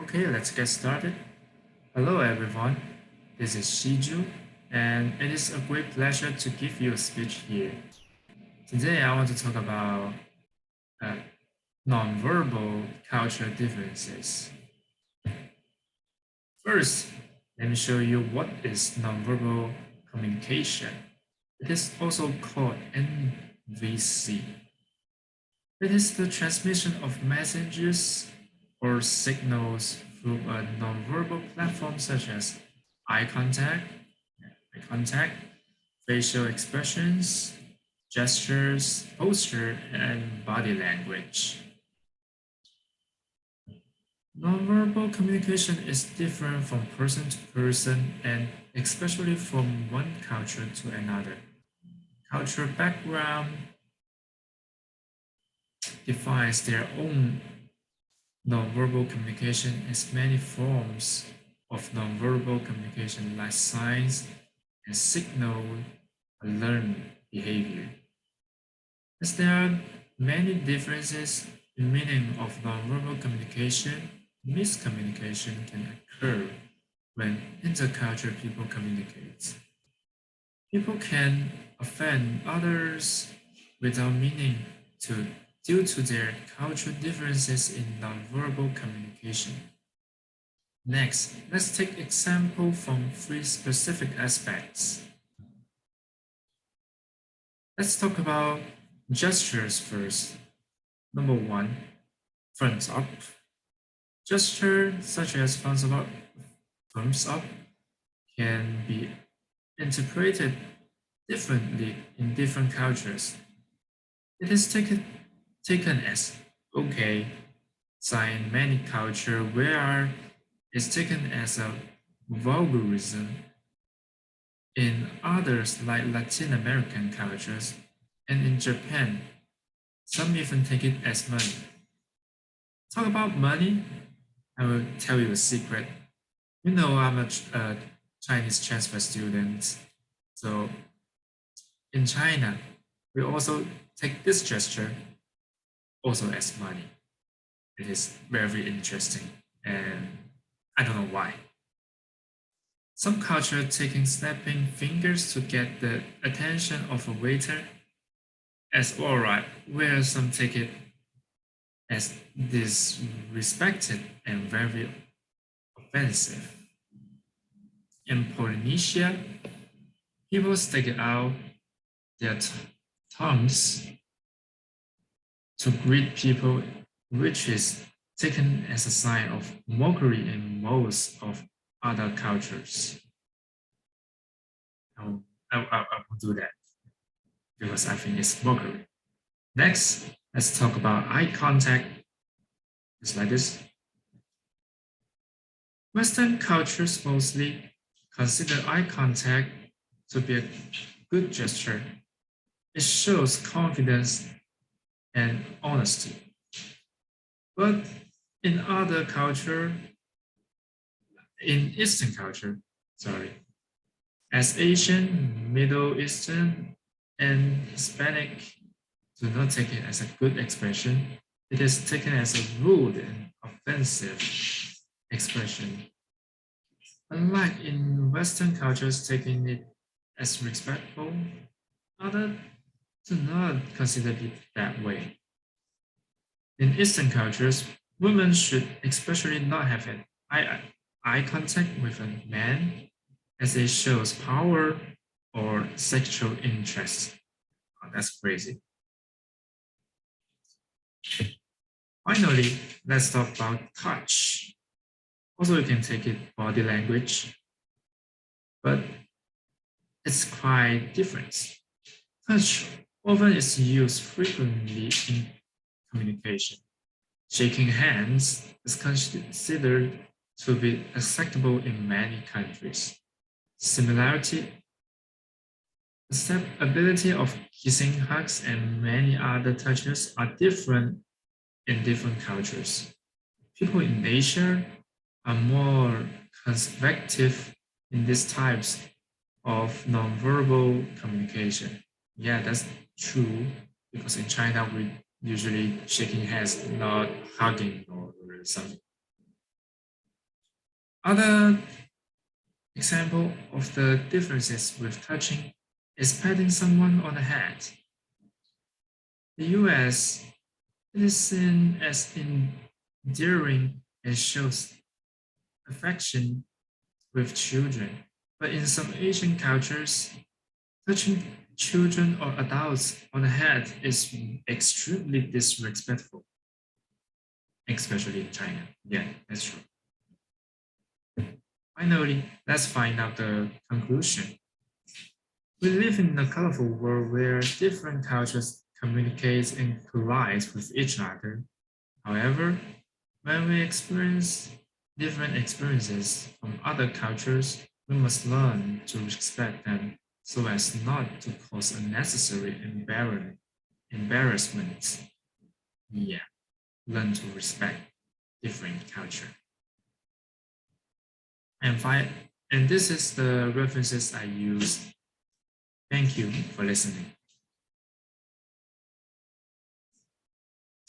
Okay, let's get started. Hello, everyone. This is Shiju, and it is a great pleasure to give you a speech here. Today, I want to talk about uh, nonverbal cultural differences. First, let me show you what is nonverbal communication. It is also called NVC. It is the transmission of messages or signals through a nonverbal platform such as eye contact, eye contact, facial expressions, gestures, posture, and body language. Nonverbal communication is different from person to person and especially from one culture to another. Cultural background defines their own nonverbal communication as many forms of nonverbal communication like signs and signal learned behavior. As there are many differences in meaning of nonverbal communication, miscommunication can occur when intercultural people communicate. People can offend others without meaning to due to their cultural differences in nonverbal communication. Next, let's take example from three specific aspects. Let's talk about gestures first. Number one, thumbs up. Gesture such as thumbs up can be interpreted differently in different cultures. It is taken as okay sign in many cultures where it's taken as a vulgarism in others like Latin American cultures and in Japan. Some even take it as money. Talk about money, I will tell you a secret. You know I'm a Chinese transfer student, so in China, we also take this gesture also as money. It is very interesting, and I don't know why. Some culture taking snapping fingers to get the attention of a waiter as alright, where some take it as disrespected and very offensive. In Polynesia, people stick out their tongues to greet people, which is taken as a sign of mockery in most of other cultures. I won't do that because I think it's mockery. Next, let's talk about eye contact. Just like this. Western cultures mostly consider eye contact to be a good gesture. It shows confidence and honesty. But in other culture, in Eastern culture, sorry, as Asian, Middle Eastern, and Hispanic do not take it as a good expression, it is taken as a rude and offensive expression. Unlike in Western cultures taking it as respectful, others do not consider it that way. In Eastern cultures, women should especially not have an eye contact with a man as it shows power or sexual interest. Oh, that's crazy. Finally, let's talk about touch. Also, you can take it body language, but it's quite different. Touch often is used frequently in communication. Shaking hands is considered to be acceptable in many countries. Similarity, acceptability of kissing, hugs, and many other touches are different in different cultures. People in Asia are more conservative in these types of nonverbal communication. Yeah, that's true because in China we usually shaking hands, not hugging or something. Other example of the differences with touching is patting someone on the head. The US, it is seen as endearing and shows affection with children, but in some Asian cultures, touching children or adults on the head is extremely disrespectful, especially in China. Yeah, that's true. Finally, let's find out the conclusion. We live in a colorful world where different cultures communicate and collide with each other. However, when we experience different experiences from other cultures, we must learn to respect them so as not to cause unnecessary embarrassment. Yeah, learn to respect different culture. And and this is the references I use. Thank you for listening.